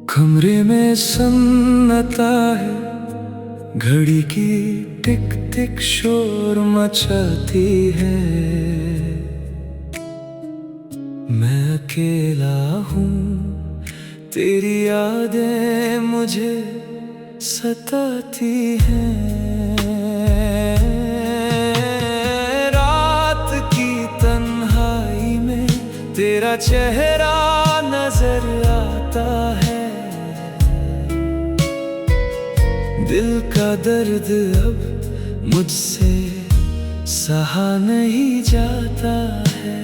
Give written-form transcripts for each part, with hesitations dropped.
कमरे में सन्नाटा है, घड़ी की टिक टिक शोर मचाती है। मैं अकेला हूँ, तेरी यादें मुझे सताती हैं। रात की तन्हाई में तेरा चेहरा नजर आता है। दिल का दर्द अब मुझसे सहा नहीं जाता है।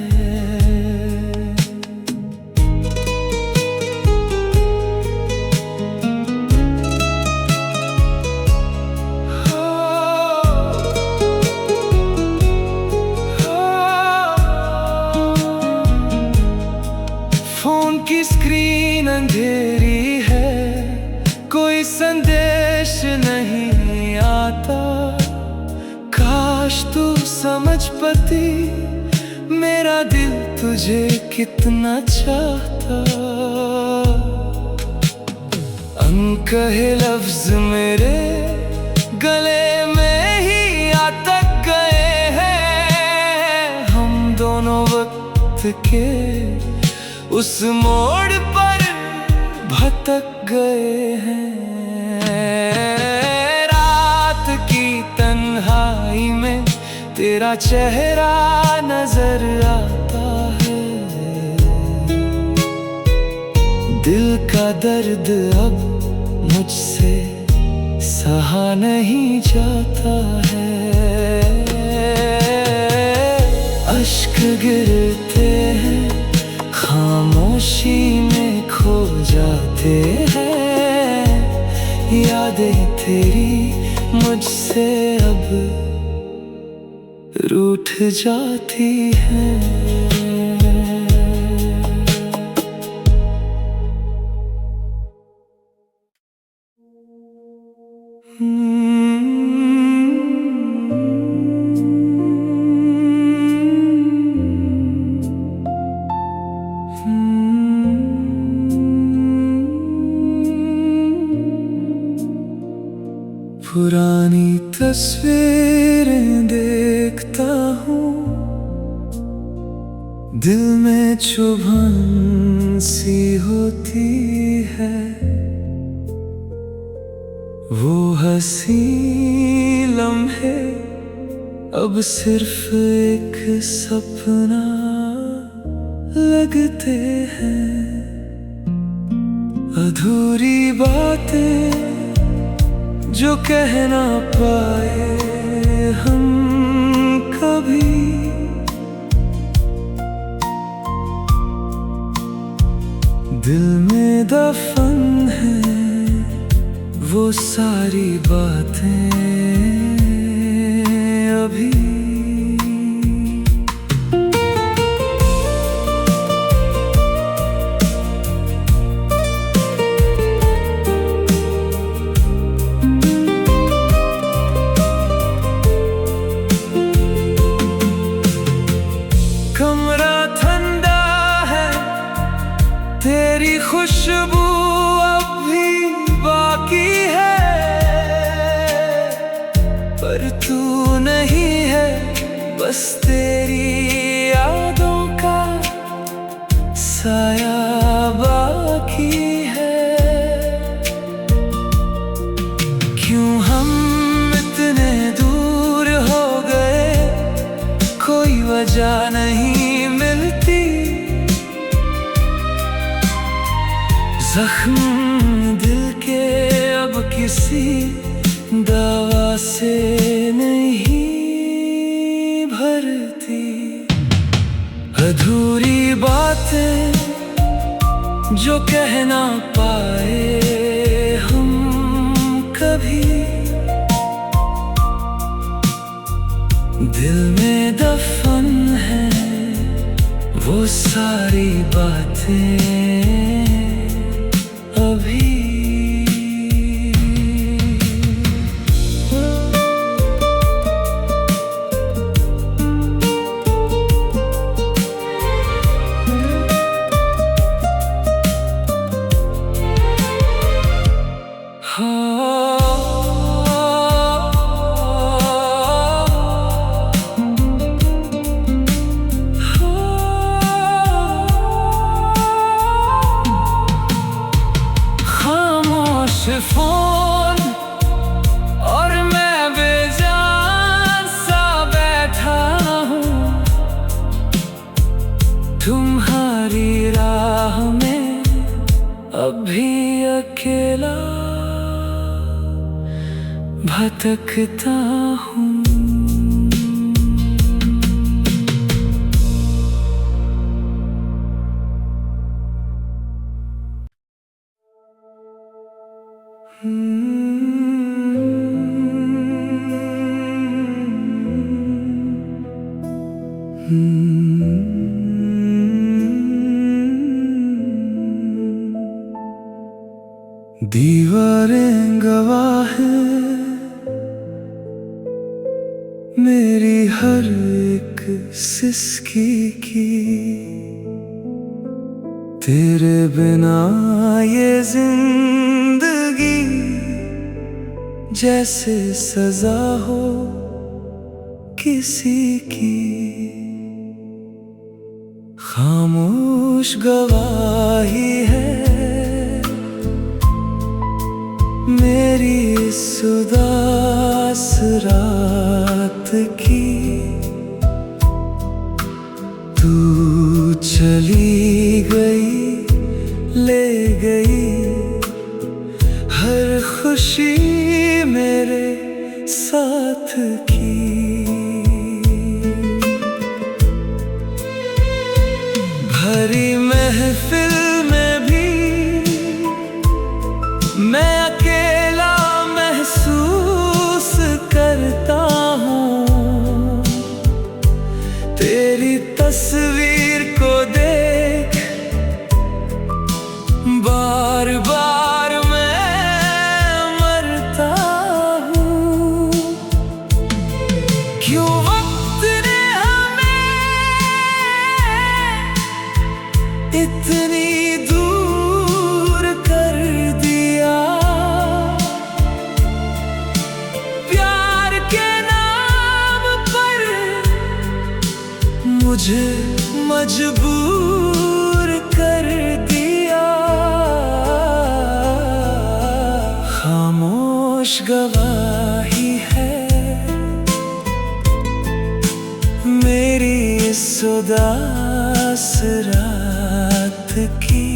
फोन की स्क्रीन अंधेरी है, कोई संदेश नहीं आता। काश तू समझ पाती, मेरा दिल तुझे कितना चाहता। अनकहे लफ्ज मेरे गले में ही अटक गए हैं। हम दोनों वक्त के उस मोड़ पर भटक गए हैं। रात की तन्हाई में तेरा चेहरा नजर आता है। दिल का दर्द अब मुझसे सहा नहीं जाता है। अश्क गिरते हैं, खामोशी में खो जाते हैं। यादें तेरी मुझसे अब रूठ जाती हैं। पुरानी तस्वीरें देखता हूँ, दिल में चुभन सी होती है। वो हंसी लम्हे अब सिर्फ एक सपना लगते हैं। अधूरी बातें जो कह ना पाए हम कभी, दिल में दफन है वो सारी बातें अभी। कमरा ठंडा है, तेरी खुशबू अब भी बाकी है। पर तू नहीं है, बस तेरी यादों का साया बाकी है। क्यों हम इतने दूर हो गए, कोई वजह नहीं मिलती। जख्म दिल के अब किसी दवा से नहीं भरती। अधूरी बातें जो कह ना पाए हम कभी, दिल में दफन है वो सारी बातें तुम्हारी राह में अभी अकेला भटकता हूँ। दीवारें गवाह हैं मेरी हर एक सिसकी की, तेरे बिना ये जिंदगी जैसे सजा हो किसी की। खामोश गवाही है मेरी इस उदास रात की, तू चली गई ले गई हर खुशी मेरे साथ की। भरी महफिल में भी मैं अकेला महसूस करता हूँ। तेरी तस्वीर को देख बार बार मैं मरता हूँ। क्यों वक्त ने हमें इतनी दूर कर दिया, प्यार के नाम पर मुझे मजबूर कर दिया। खामोश गवाही है मेरी इस उदास रात की,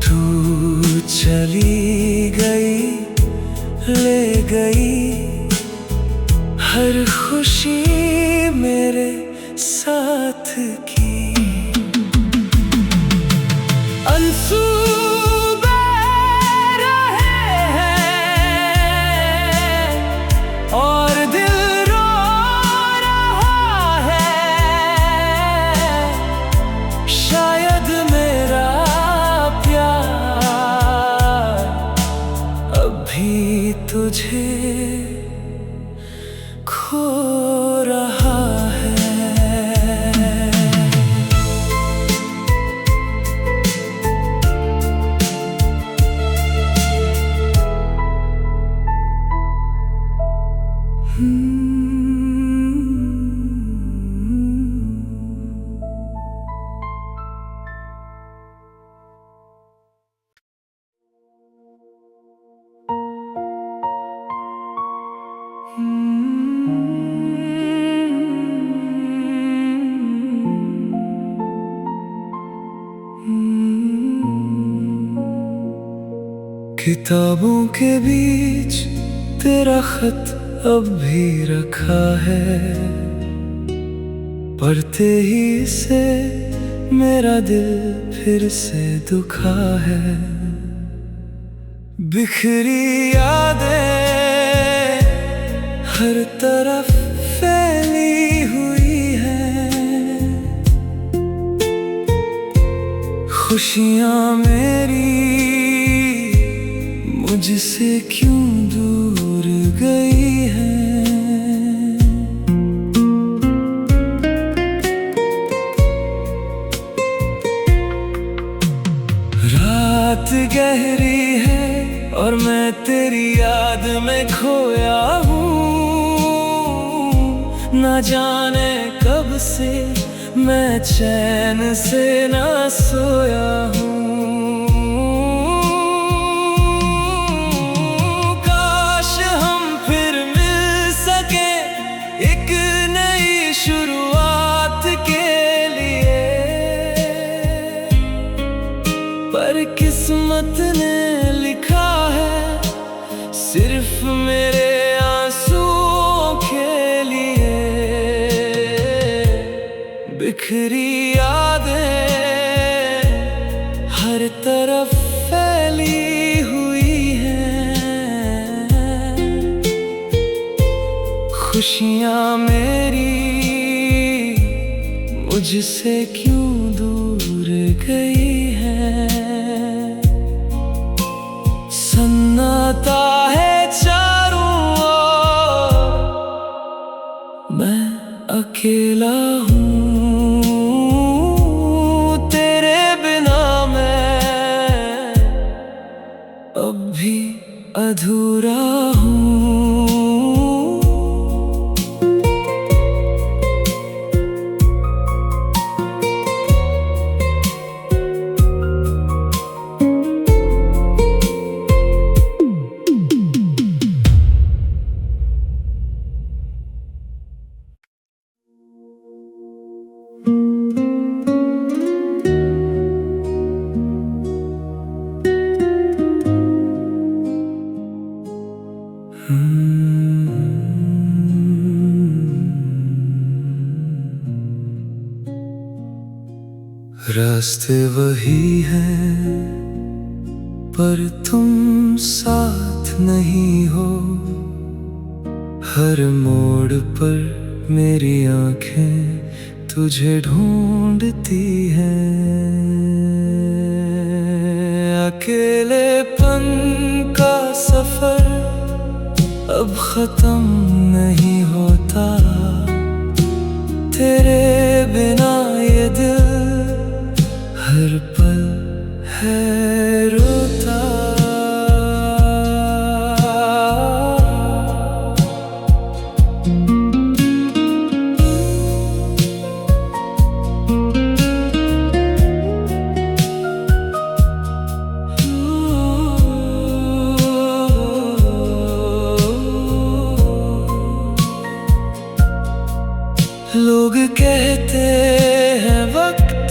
तू चली गई ले गई हर खुशी मेरे साथ की। मंसूबे रहे हैं और दिल रो रहा है, शायद मेरा प्यार अभी तुझे खो रहा है। किताबों के बीच तेरा खत अब भी रखा है, पढ़ते ही से मेरा दिल फिर से दुखा है। बिखरी यादें हर तरफ फैली हुई हैं, खुशियाँ मेरी मुझसे क्यों दूर गई हैं। रात गहरी है और मैं तेरी याद में खोया हूँ, ना जाने कब से मैं चैन से ना सोया हूँ। शुरुआत के लिए किस्मत ने लिखा है सिर्फ मेरे आंसुओं के लिए। बिखरी यादें हर तरफ फैली हुई हैं, खुशियाँ मेरी मुझसे क्यों दूर गई है। सन्नाटा है चारों ओर, मैं अकेला हूँ, तेरे बिना मैं अब भी अधूरा हूँ। रास्ते वही हैं पर तुम साथ नहीं हो। हर मोड़ पर मेरी आंखें तुझे ढूंढती हैं। अकेलेपन का सफर अब खत्म नहीं होता, तेरे बिना ये दिल हर पल है रोता। लोग कहते हैं वक्त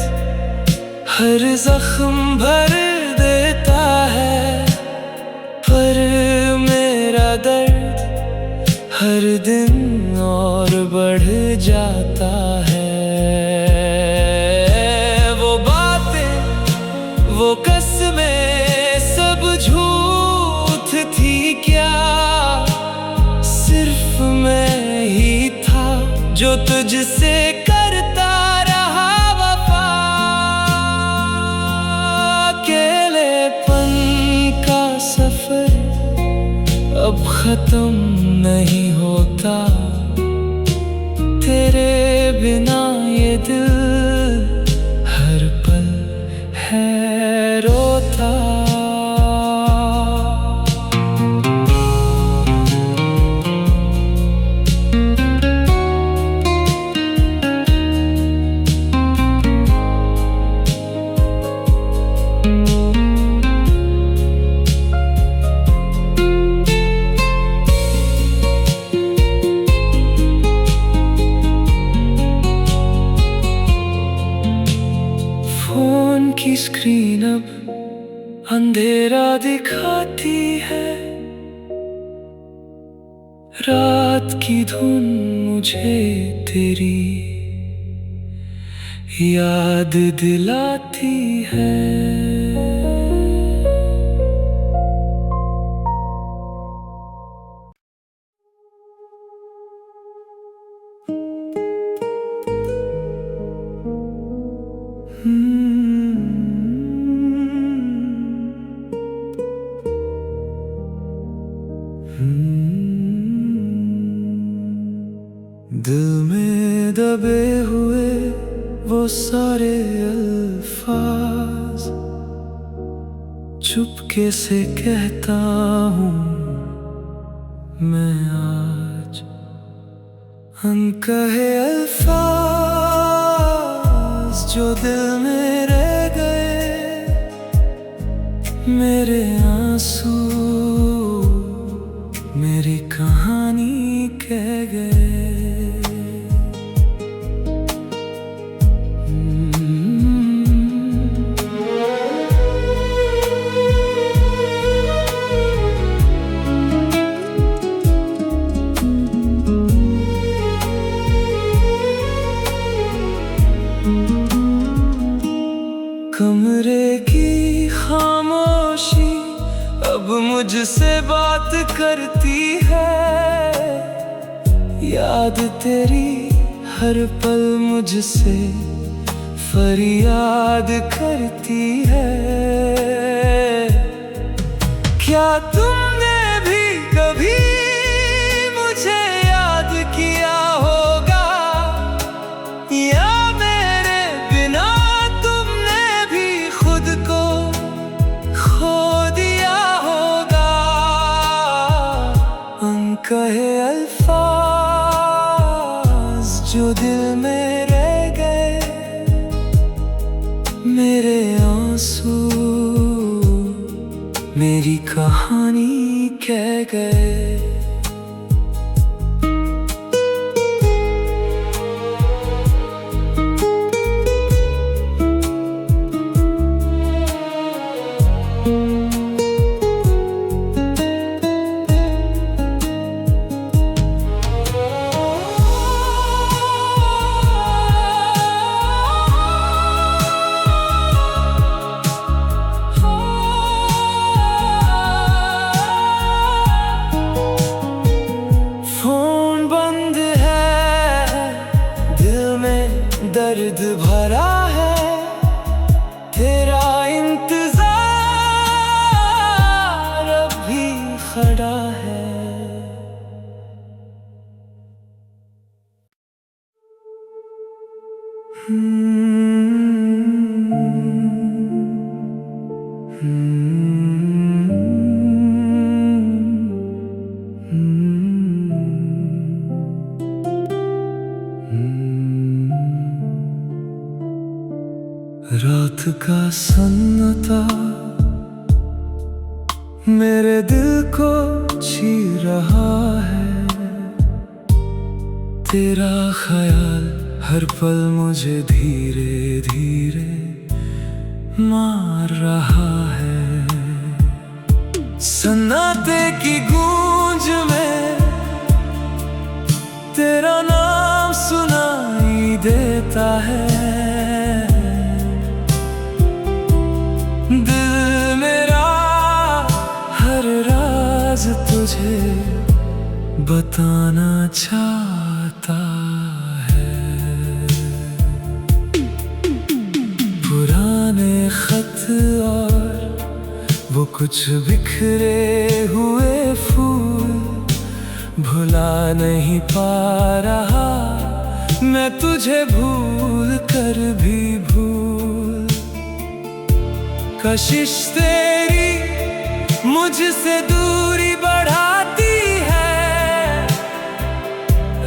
हर जख्म भर देता है, पर मेरा दर्द हर दिन और बढ़ जाता है। वो बातें वो कसमें सब झूठ थी क्या, सिर्फ मैं ही था जो तुझसे करता रहा वफा। अकेलेपन का सफर अब खत्म नहीं होता, तेरे बिना ये दिल हर पल है रोता। फोन की स्क्रीन अब अंधेरा दिखाती है, रात की धुन मुझे तेरी याद दिलाती है। दिल में दबे हुए वो सारे अल्फाज चुपके से कहता हूँ मैं आज। अनकहे अल्फाज जो दिल में रह गए, मेरे आंसू मेरी कहानी कह गए। कमरे की खामोशी अब मुझसे बात करती है। याद तेरी हर पल मुझसे फरियाद करती है। क्या तुमने भी कभी मुझे याद किया होगा, या मेरे बिना तुमने भी खुद को खो दिया होगा। अनकहे अल्फाज जो दिल में रह गए, मेरे आंसू मेरी कहानी कह गए। दर्द भरा है तेरा इंतजार अब भी खड़ा है। रात का सन्नाटा मेरे दिल को छीन रहा है। तेरा ख्याल हर पल मुझे धीरे धीरे मार रहा है। सन्नाटे की गूंज में तेरा नाम सुनाई देता है। तुझे बताना चाहता है। पुराने खत और वो कुछ बिखरे हुए फूल भुला नहीं पा रहा मैं तुझे, भूल कर भी भूल। कशिश तेरी मुझसे दूरी बढ़ाती है।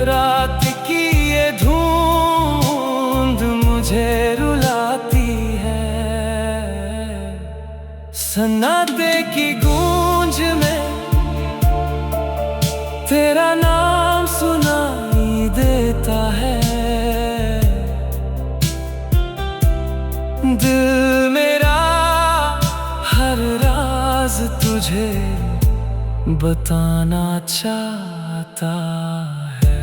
रात की ये धुंध मुझे रुलाती है। सन्नाटे की गूंज में तेरा नाम सुनाई देता है। दिल मेरा हर राज तुझे बताना चाहता है।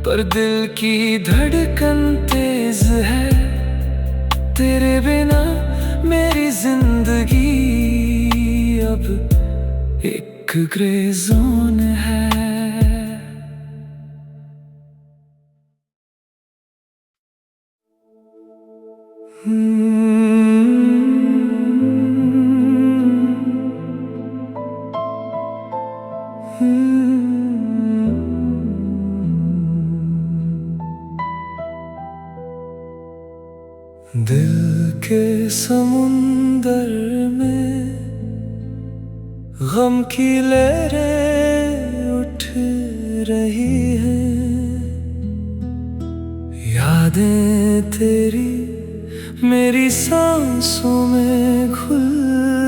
पर दिल की धड़कन तेज है। तेरे बिना मेरी जिंदगी अब एक ग्रे जोन है। दिल के समुंदर में गम की लहरें उठ रही है। यादें तेरी मेरी सांसों में घुल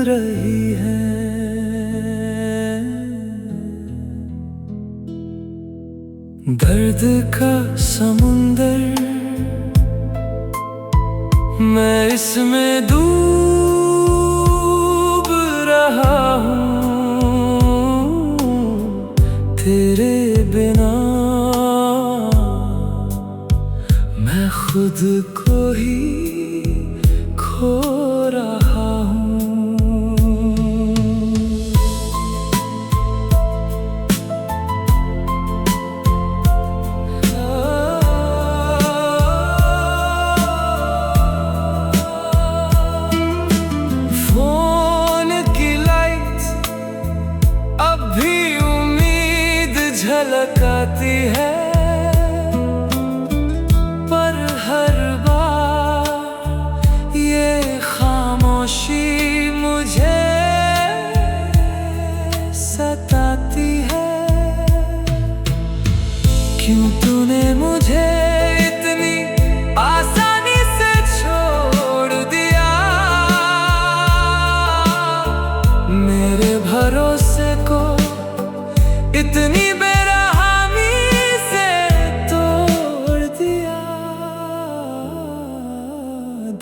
रही है। दर्द का समुंदर मैं इसमें डूब रहा हूँ। तेरे बिना मैं खुद को ही खो रहा हूँ। झलकाती है पर हर बार ये खामोशी मुझे सताती है। क्यों तूने मुझे इतनी आसानी से छोड़ दिया? मेरे भरोसे को इतनी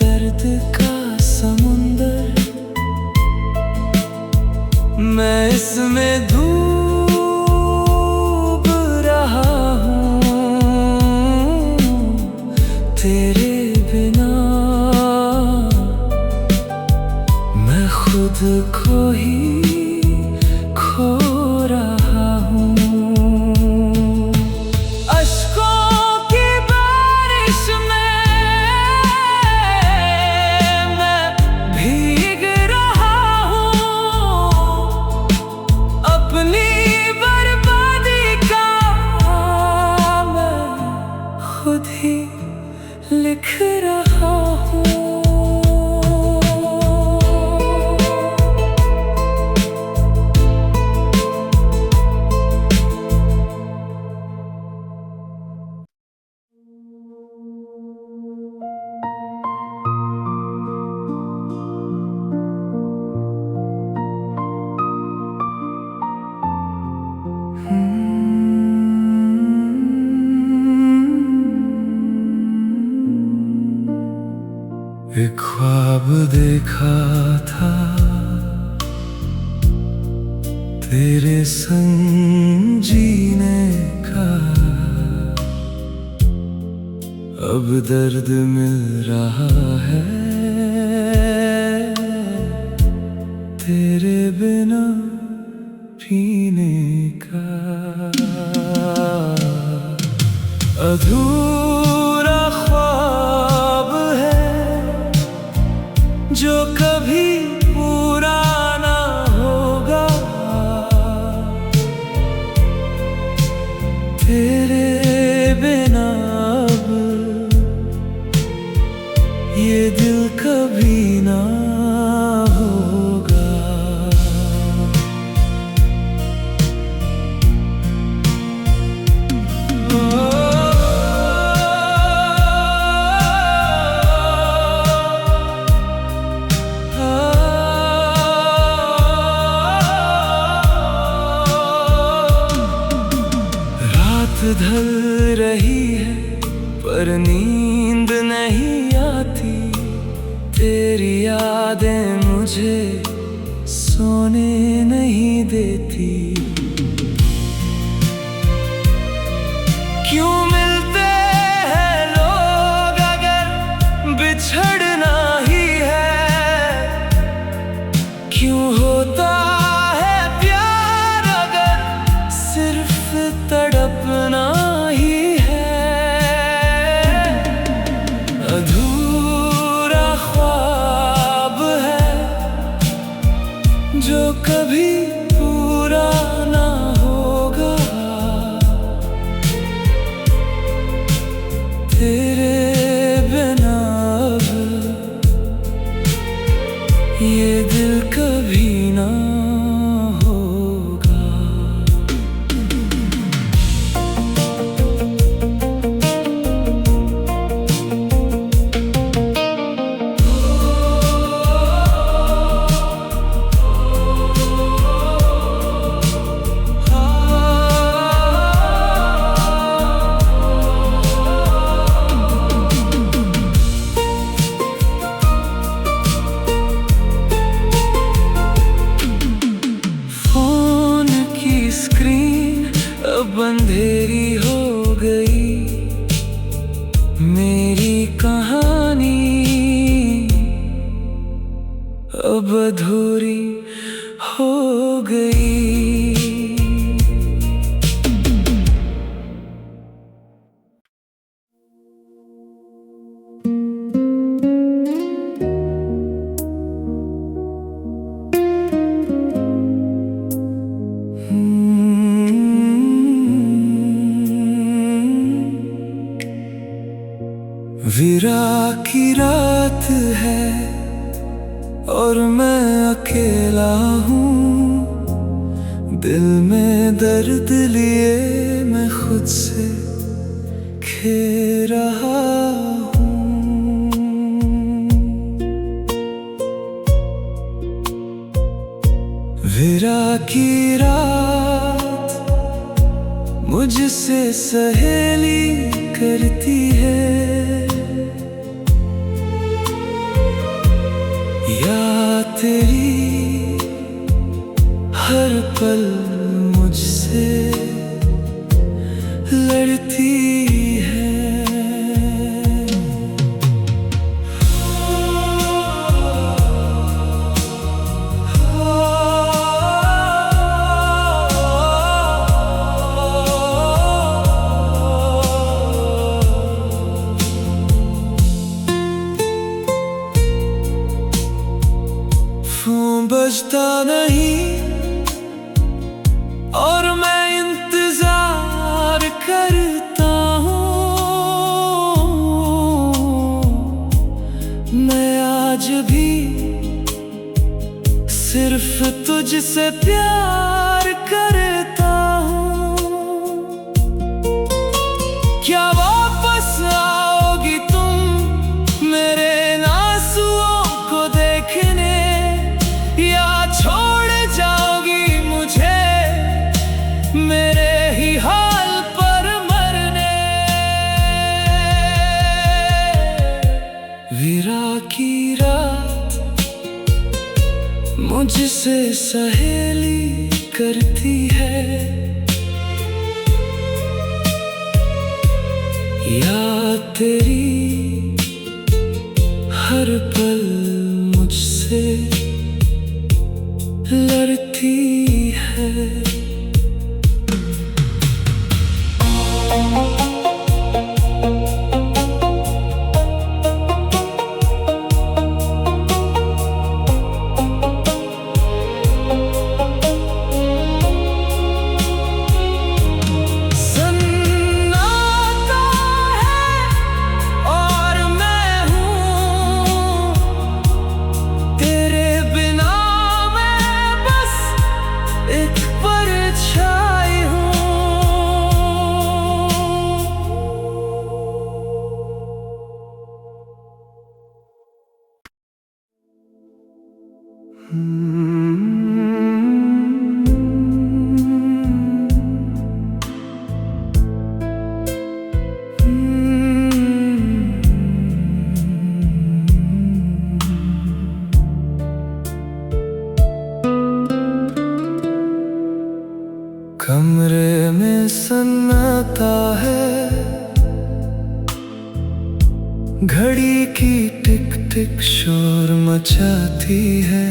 दर्द का समुंदर मैं इसमें डूब रहा हूँ। तेरे बिना मैं खुद को ही खो रहा हूँ। खुद ही लिख रहा हूँ। एक ख्वाब देखा था तेरे संग जीने का, अब दर्द मिल रहा है तेरे बिना पीने का। अधूरा ख्वाब है जो कभी पूरा ना होगा। तेरे बिना अब ये दिल कभी ना होगा। ढल रही है पर नींद नहीं आती। तेरी यादें मुझे सोने नहीं देती। क्यों मिलते हैं लोग अगर बिछड़ना ही है? क्यों होता है प्यार अगर सिर्फ तड़पना ही है? अधूरा ख्वाब है जो कभी पूरा अब अंधेरी हो गई मेरी कहानी, अब अधूरी हो गई। विरा की रात है और मैं अकेला हूँ, दिल में दर्द लिए मैं खुद से खेल रहा हूँ। विरा की रात मुझसे सहेली करती है, या तेरी हर पल मुझसे लड़ती है। फोन बजता नहीं और मैं इंतजार करता हूँ, मैं आज भी सिर्फ तुझसे प्यार करता हूँ। क्या वापस आओगी तुम मेरे आंसुओं को देखने, या छोड़ जाओगी मुझे मेरे ही हाल पर मरने। विरा की रात मुझसे सहेली करती है, या तेरी हर पल मुझसे लड़ती है। कमरे में सन्नाटा है, घड़ी की टिक टिक शोर मचाती है,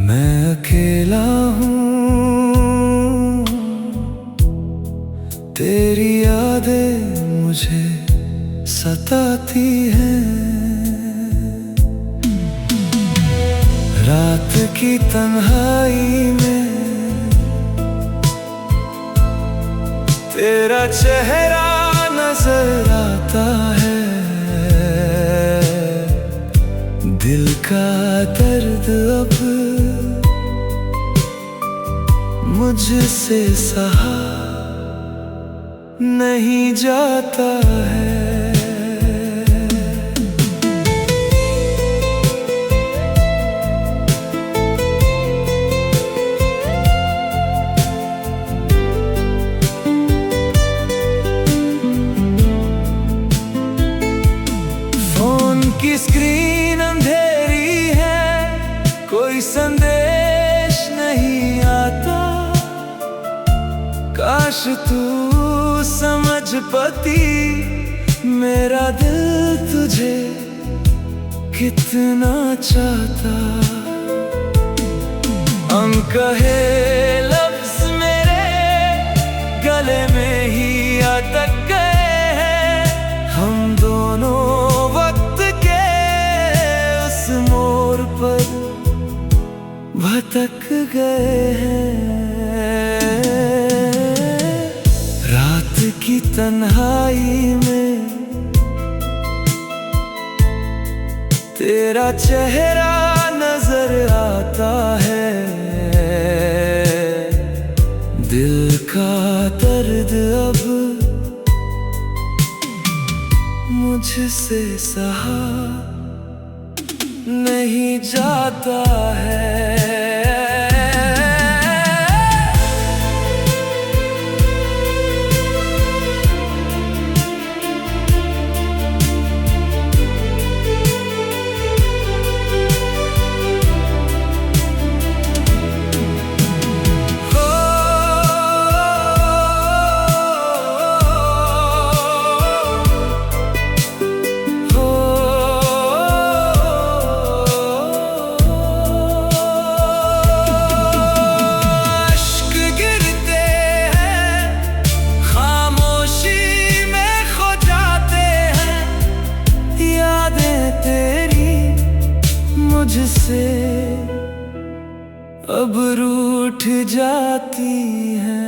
मैं अकेला हूँ, तेरी यादें मुझे सताती हैं। रात की तन्हाई में तेरा चेहरा नजर आता है, दिल का दर्द अब मुझसे सहा नहीं जाता है। की स्क्रीन अंधेरी है, कोई संदेश नहीं आता, काश तू समझ पाती मेरा दिल तुझे कितना चाहता। अनकहे लफ्ज मेरे गले में ही अटक गए हैं। हम दोनों वक्त के उस मोड़ पर भटक गए हैं। रात की तन्हाई में तेरा चेहरा नजर आता है। दिल का दर्द अब मुझसे सहा नहीं जाता है। मुझसे अब रूठ जाती है।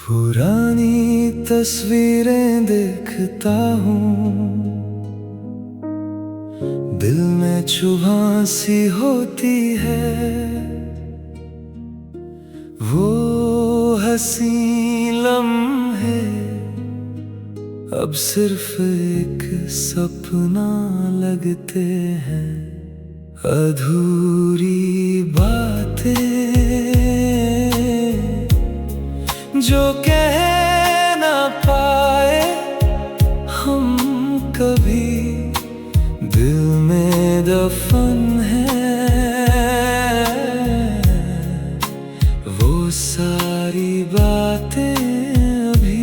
पुरानी तस्वीरें देखता हूँ, दिल में चुभन सी होती है। वो हंसी लम्हे अब सिर्फ एक सपना लगते हैं। अधूरी बातें जो कह ना पाए हम कभी, दिल में दफन है वो सारी बातें अभी।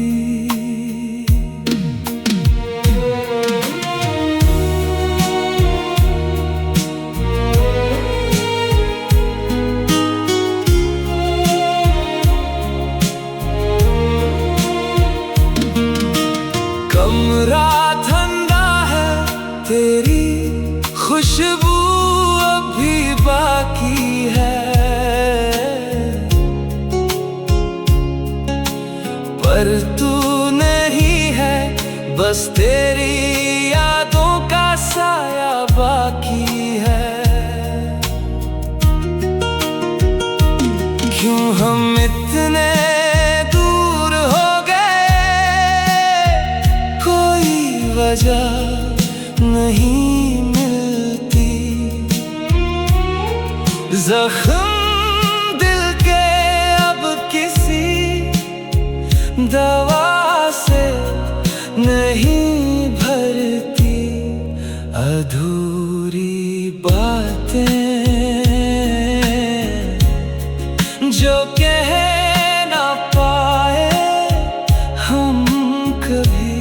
कमरा ठंडा है, तेरी खुशबू अभी बाकी है, पर तू नहीं है, बस तेरी यादों का साया बाकी है। क्यों हम इतने दूर हो वजह नहीं मिलती। जख्म दिल के अब किसी दवा से नहीं भरती। अधूरी बातें जो कह ना पाए हम कभी,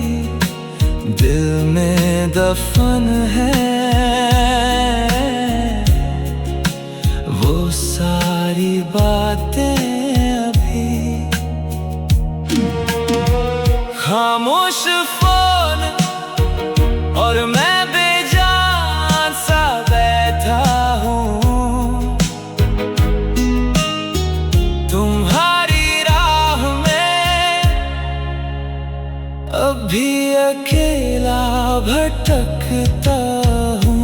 दिल में दफन है वो सारी बातें अभी। खामोश फोन और मैं बेजान सा बैठा हूँ, तुम्हारी राह में अब भी अकेला भटकता हूँ।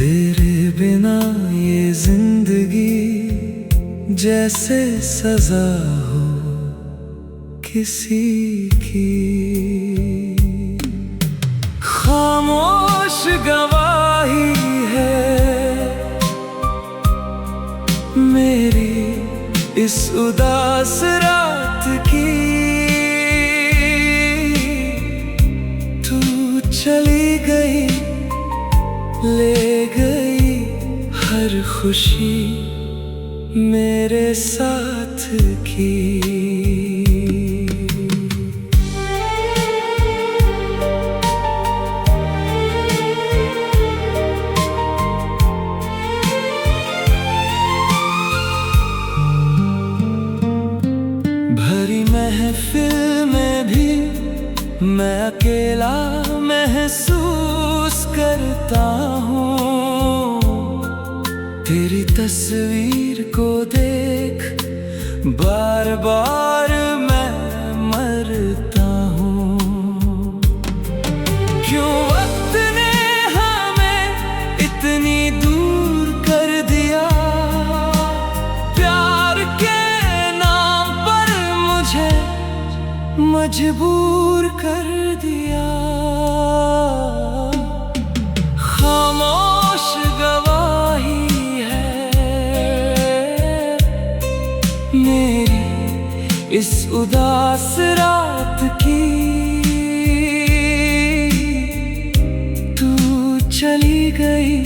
तेरे बिना ये जिंदगी जैसे सजा हो किसी की। खामोश गवाही है मेरी इस उदास रात की। तू चली गई, ले गई हर खुशी मेरे साथ की। भरी महफिल में भी मैं अकेला महसूस करता हूँ। तेरी तस्वीर को देख बार बार मैं मरता हूँ। क्यों वक्त ने हमें इतनी दूर कर दिया, प्यार के नाम पर मुझे मजबूर कर दिया। खामोश गवाही मेरी इस उदास रात की। तू चली गई,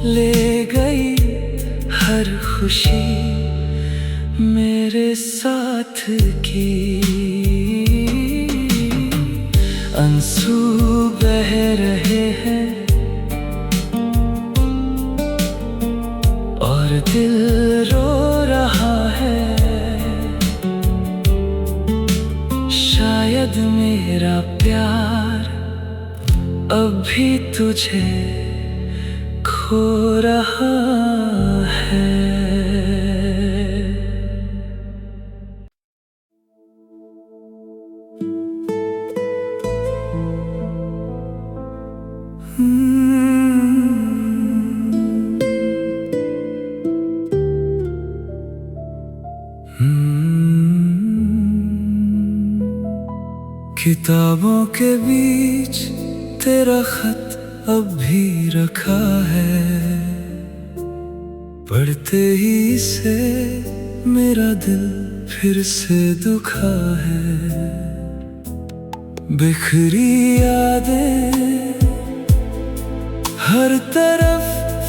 ले गई हर खुशी मेरे साथ की। आंसू बह रहे हैं और दिल रो रहा है। शायद मेरा प्यार अब भी तुझे खो रहा है। किताबों के बीच तेरा खत अब भी रखा है। पढ़ते ही से मेरा दिल फिर से दुखा है। बिखरी यादें हर तरफ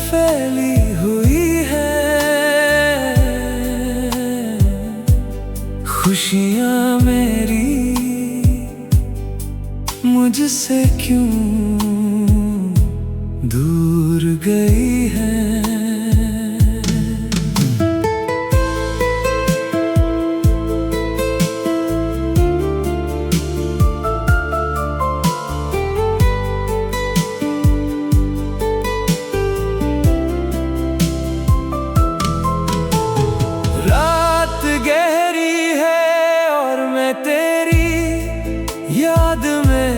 फैली हुई है। खुशियाँ मेरी मुझसे क्यों दूर गई है। रात गहरी है और मैं तेरी याद में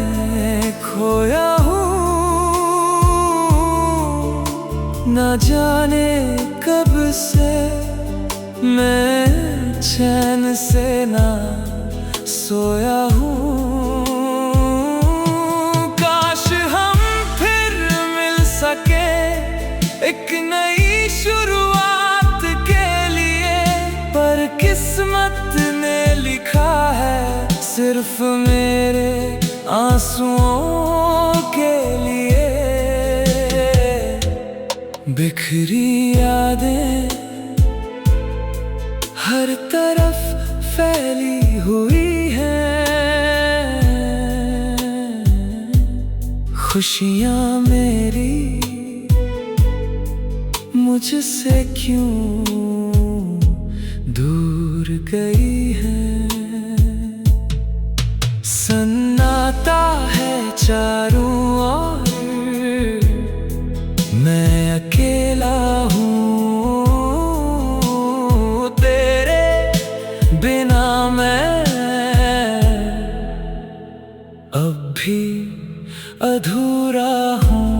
खोया हूँ। ना जाने कब से मैं चैन से ना सोया हूँ। काश हम फिर मिल सके एक नई शुरुआत के लिए, पर किस्मत ने लिखा है सिर्फ मेरे आंसुओं के लिए। बिखरी यादें हर तरफ फैली हुई हैं। खुशियाँ मेरी मुझसे क्यों दूर गई है। सन्नाटा है चारों ओर, मैं अकेला हूँ। तेरे बिना मैं अब भी अधूरा हूँ।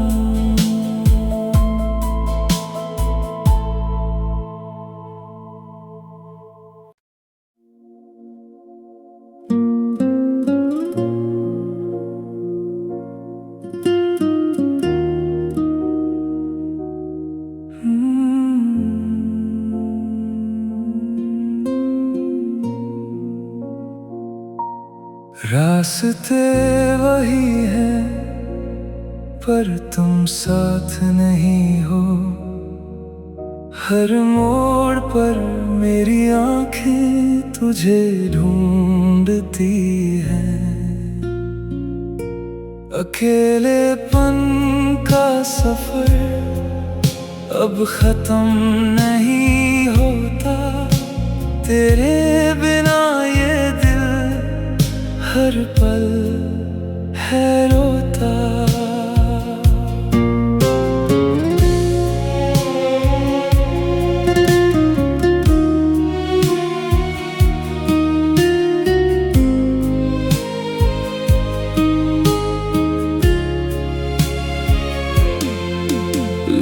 रास्ते वही हैं पर तुम साथ नहीं हो। हर मोड़ पर मेरी आंखें तुझे ढूंढती हैं। अकेलेपन का सफर अब खत्म नहीं होता। तेरे बिना ये दिल हर पल है रोता।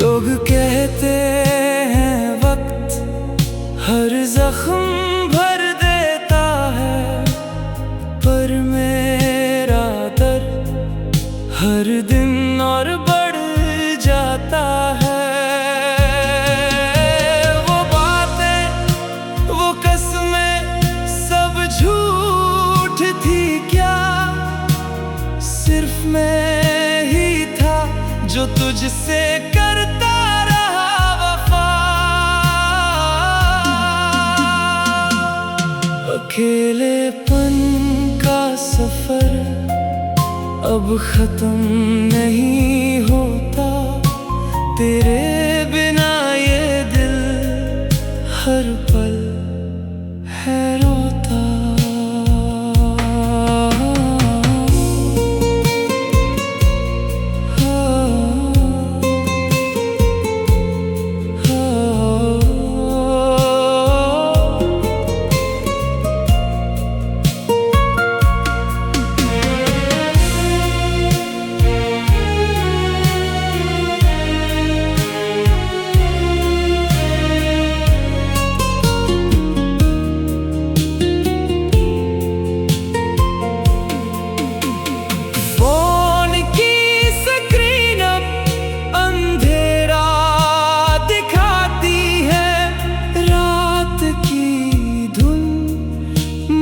लोग कहते हैं वक्त हर जख्म भर देता है, पर मेरा दर्द हर दिन और बढ़ जाता है। वो बातें वो कसमें सब झूठ थी क्या? सिर्फ मैं ही था जो तुझसे करता रहा वफा। अकेलेपन का सफर अब खत्म नहीं होता। तेरे बिना ये दिल हर पल है रोता।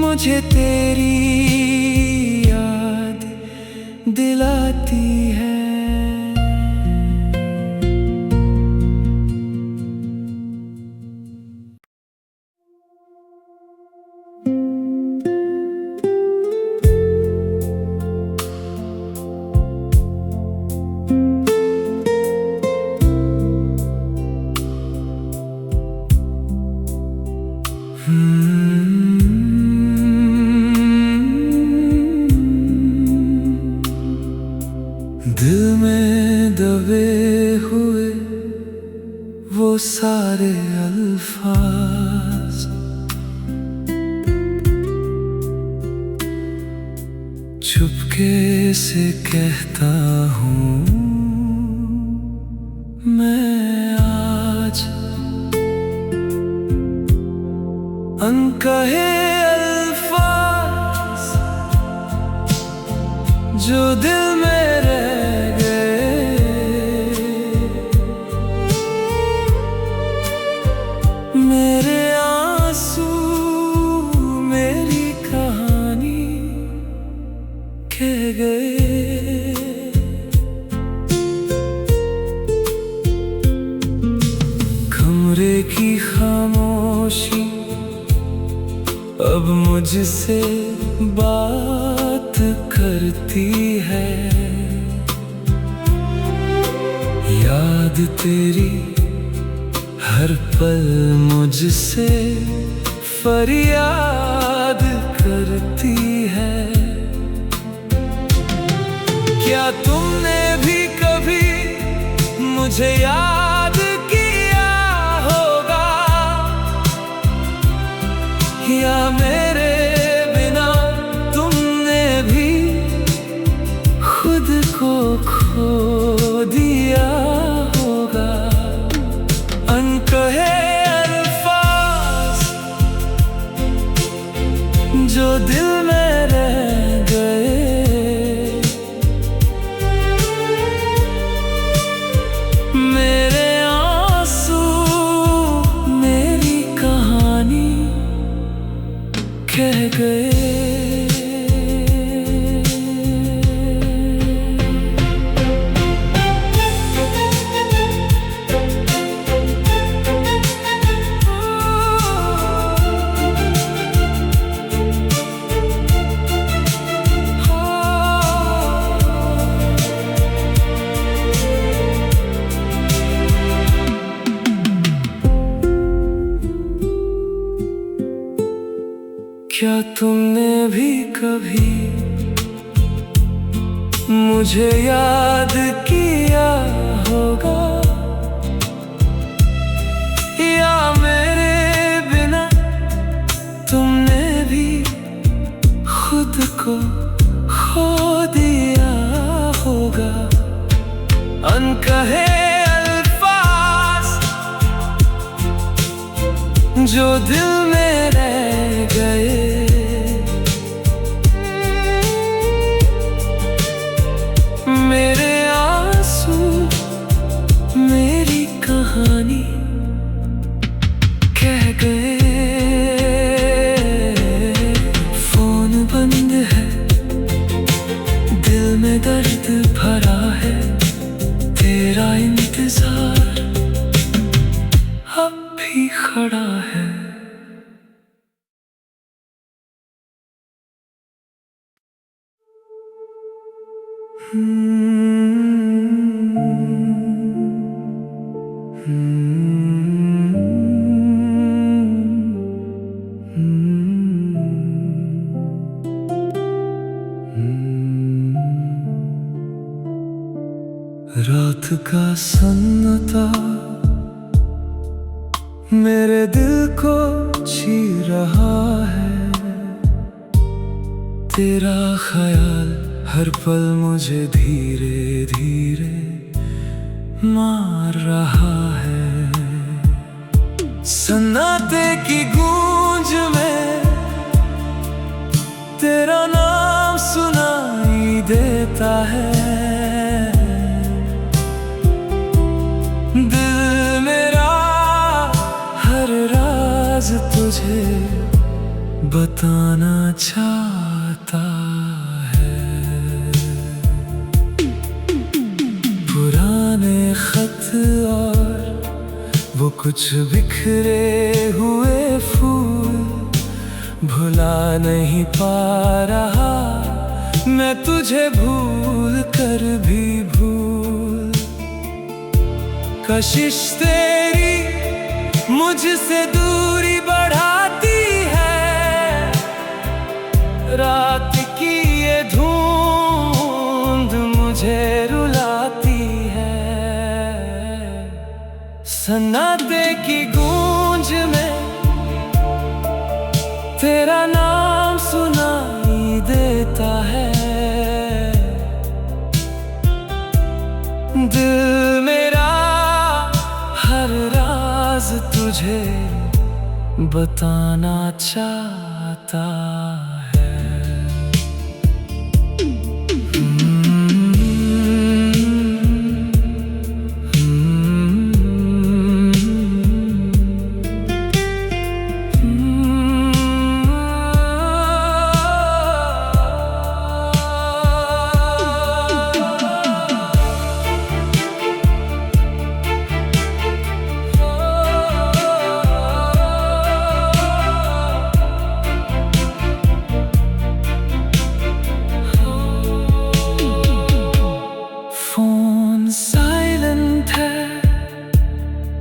मुझे तेरी याद दिलाती है। दिल में दबे हुए वो सारे अल्फाज चुपके से कहता हूँ मैं आज। अनकहे अल्फाज जो दिल में रह गए, मेरे आंसू मेरी कहानी कह गए। कमरे की खामोशी अब मुझसे बात करती है। याद तेरी हर पल मुझसे फरियाद करती है। क्या तुमने भी कभी मुझे याद किया होगा, या मेरे बिना तुमने भी खुद को खो दिया होगा। अनकहे अल्फाज जो दिल में रह गए, क्या तुमने भी कभी मुझे याद किया होगा, या मेरे बिना तुमने भी खुद को खो दिया होगा। अनकहे अल्फाज जो दिल में रह गए, मेरे आंसू मेरी कहानी कह गए। फोन बंद है, दिल में दर्द भरा है, तेरा इंतजार अब भी खड़ा है। रात का सन्नाटा मेरे दिल को छी रहा है, तेरा ख्याल हर पल मुझे धीरे धीरे मार रहा है। सन्नाटे की गूंज में तेरा नाम सुनाई देता है, दिल मेरा हर राज तुझे बताना चाहता है। पुराने खत और वो कुछ बिखरे हुए फूल भुला नहीं पा रहा मैं तुझे, भूल कर भी भूल। कशिश तेरी मुझसे दूरी बढ़ाती है, रात की ये धुंध मुझे रुलाती है। सन्नाटे की गूंज में तेरा नाम सुनाई देता है, दिल मेरा हर राज तुझे बताना चाहता है।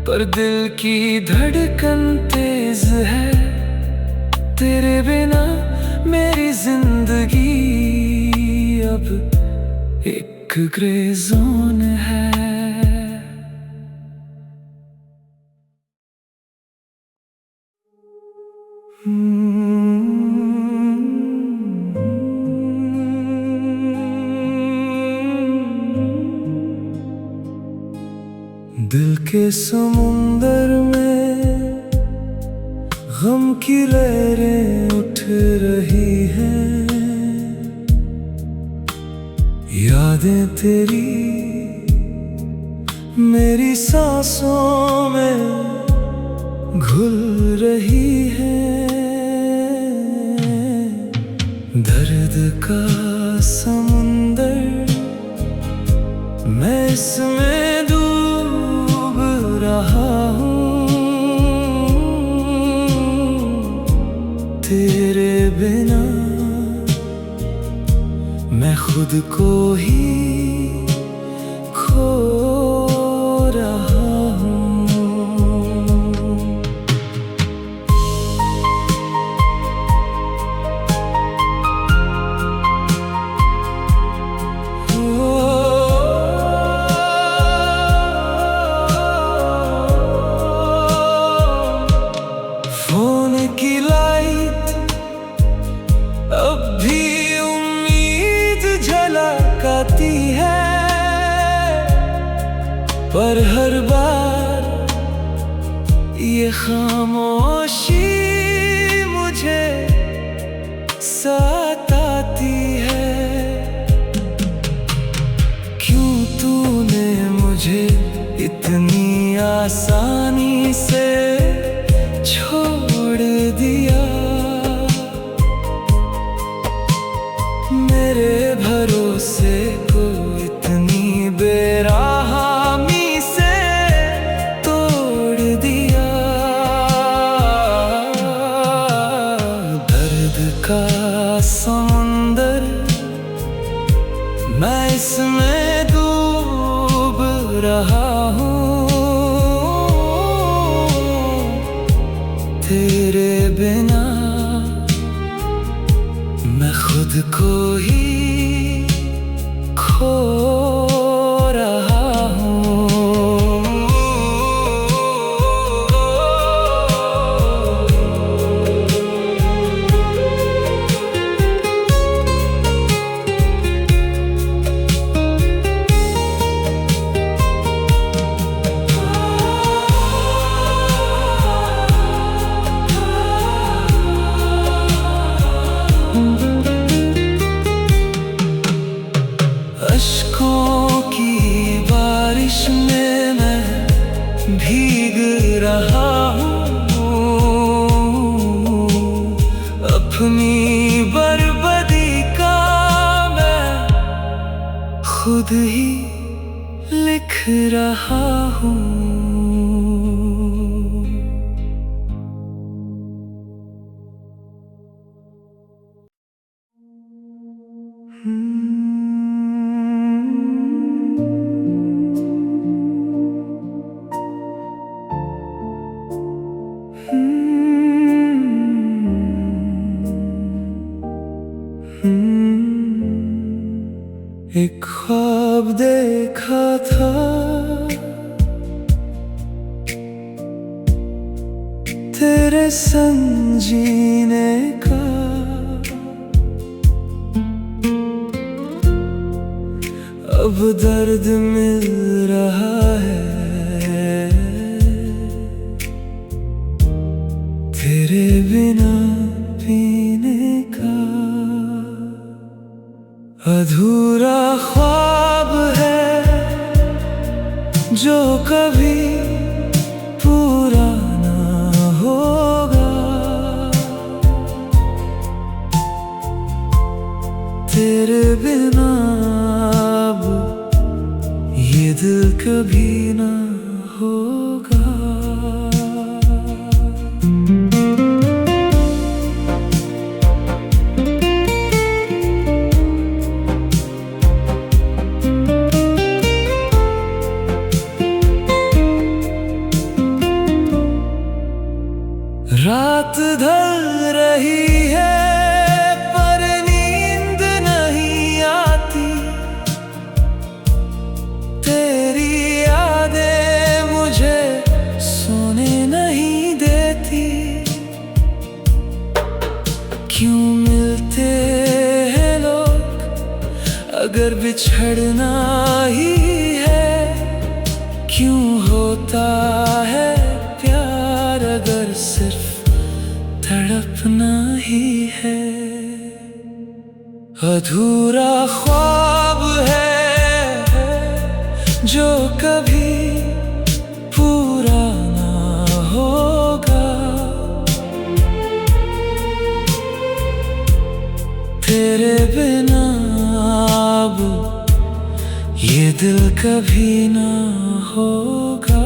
पर दिल की धड़कन तेज है, तेरे बिना मेरी जिंदगी अब एक ग्रे जोन है। दिल के समुंदर में गम की लहरें उठ रही हैं, यादें तेरी मेरी सांसों में घुल रही हैं। दर्द का समुंदर मैं इसमें डूब रहा हूँ, तेरे बिना मैं खुद को ही खो रहा हूँ। पर हर बार ये खामोशी मुझे सताती है। क्यों तूने मुझे इतनी आसानी से छोड़ दिया? मेरे भरोसे को इतनी बेरहमी से तोड़ दिया। दर्द का समुंदर मैं इसमें डूब रहा हूँ। तेरे बिना मैं खुद को ही खो रहा हूँ। अश्कों की बारिश में मैं भीग रहा हूँ। अपनी बर्बादी का मैं खुद ही लिख रहा हूँ। एक ख्वाब देखा था तेरे संग जीने का। अब दर्द मिल रहा है तेरे बिना पीने का। अधूरा ख्वाब है जो कभी पूरा ना होगा। तेरे बिना अब ये दिल कभी ना होगा। रात ढल रही है पर नींद नहीं आती। तेरी यादें मुझे सोने नहीं देती। क्यों मिलते हैं लोग अगर बिछड़ना ही है? क्यों होता है प्यार अगर सिर्फ तड़पना ही है? अधूरा ख्वाब है जो कभी पूरा ना होगा। तेरे बिना अब ये दिल कभी ना होगा।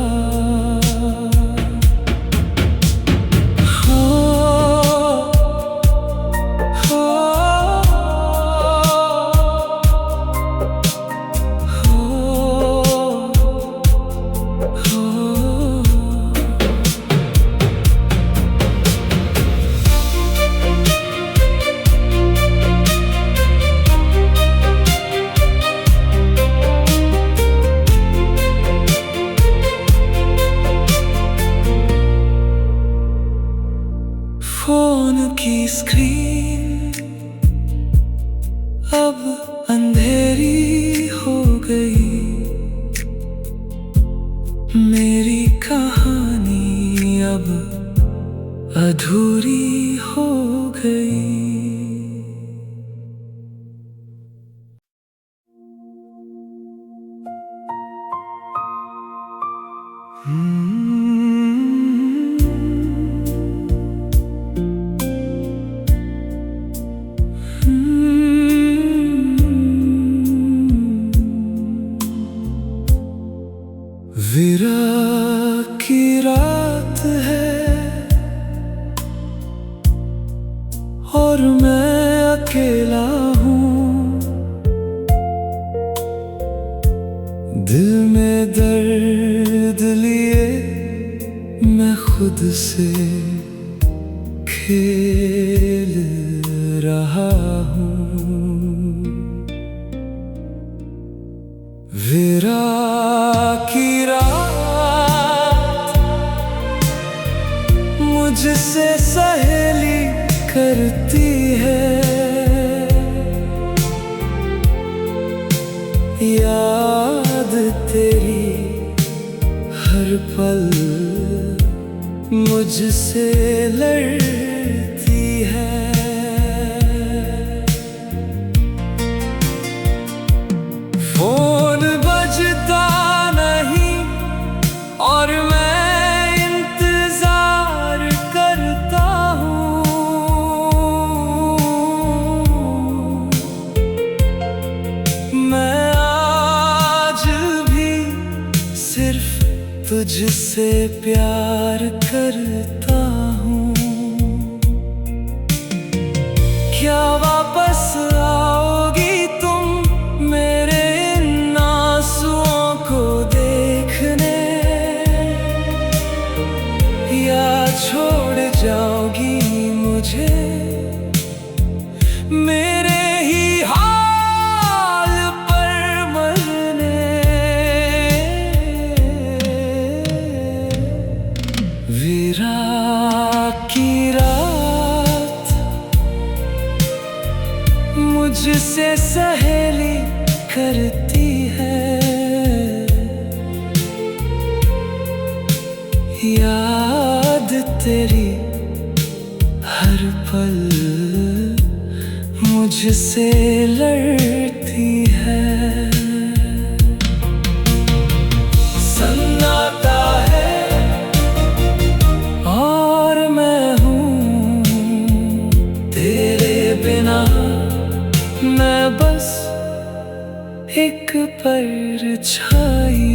मेरी कहानी अब अधूरी हो गई। विरह की रात है और मैं अकेला हूँ। दिल में दर्द लिए मैं खुद से खेल रहा हूँ। विरह की रात मुझसे सहेली करती है। याद तेरी हर पल मुझसे लड़ती है। फोन बजता नहीं और मैं इंतजार करता हूँ। मैं आज भी सिर्फ तुझसे प्यार करता हूँ। क्या वापस आओगी तुम मेरे इन आंसुओं को देखने, या छोड़ जाओगी मुझे मेरे ही हाल पर मरने। विरह की रात मुझसे सहेली करती है। याद तेरी हर पल मुझसे लड़ती है। सन्नाटा है और मैं हूँ तेरे बिना। मैं बस एक परछाई